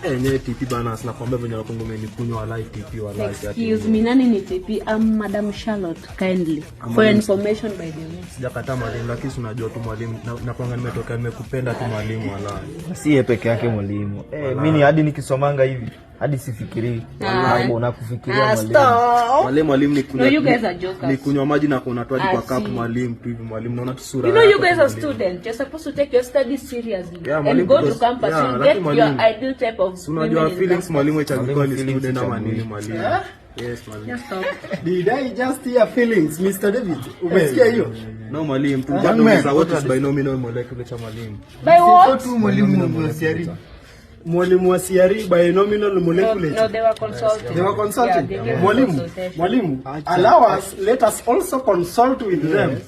Nye TP bana nakwambia venye nakongo menikunywa walai TP walai. Excuse me, nani ni TP? Madam Charlotte, kindly. For information by the way. Sijakataa mwalimu, lakini unajua tu mwalimu nakwanga nimetoka nimekupenda tu mwalimu walai. Si yeye peke yake mwalimu. Mimi hadi nikisomanga hivi hadi sifikiri. Wallahi nakufikiria mwalimu. Mwalimu ni kunywa maji na kuona tu hadi kwa cup mwalimu tu hivi mwalimu naona tu sura. You know you guys are students. You're supposed to take your studies seriously and go to campus and get your ideal type of. Unajua feelings mwalimu itakuwa ni student ama nini mwalimu. Yes mwalimu. Did I just hear feelings Mr. David? Umesikia hiyo? No mwalimu, tunataka what is binomial molecular cha mwalimu. By what? Mwalimu wa CRE. Mwalimu wa CRE binomial molecular. No, they were consulting. They were consulting. Yeah, mwalimu, allow us, let us also consult with them.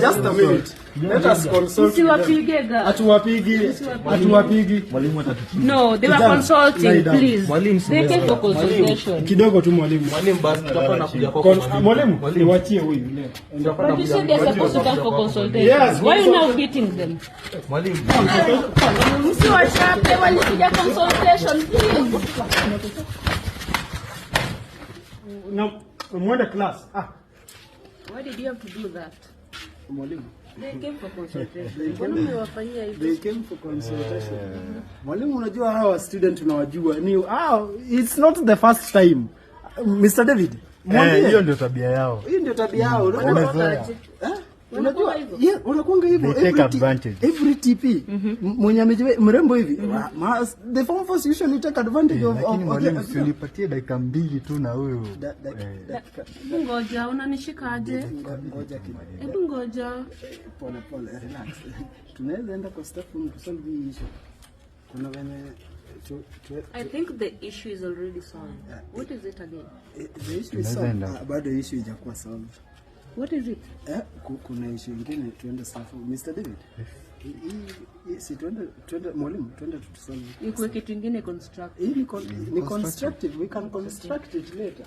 Just a minute. Let us consult. Atuwapigi. Mwalimu atatuchia. No, they were consulting, please. They came for consultation. Kidogo tu mwalimu. Mwalimu basi tutakuwa nakuja kwa mwalimu. Niwaachie huyu leo. But you said they're supposed to come for consultation. Yes. Why are you now beating them? mwalimu. Msi wa shape walikuja consultation, please. Na mwende class. Why did you have to do that? Mwalimu. They came for consultation. Mbona mmewafanyia hivyo? They came for consultation. Mwalimu, unajua hawa student tunawajua. It's not the first time. Mr. David. Hiyo ndio tabia yao. Hiyo ndio tabia yao. Unajua unakuanga hivyo every TP mwenye amejiwe mrembo hivi the form force usually take advantage of. Lakini mwalimu usinipatie dakika 2 tu na huyo. Ngoja unanishika aje? Hebu ngoja. Pole relax. Tunaweza enda kwa staff room to solve hii issue. Kuna venye I think the issue is already solved. What is it again? The issue is solved. Bado issue haijakuwa solved. What is it? Kuna issue nyingine tuende safu. Mr. David. Si tuende mwalimu tuende tusolve. Ikuwe kitu kingine constructive. Ni constructive. We can construct it later.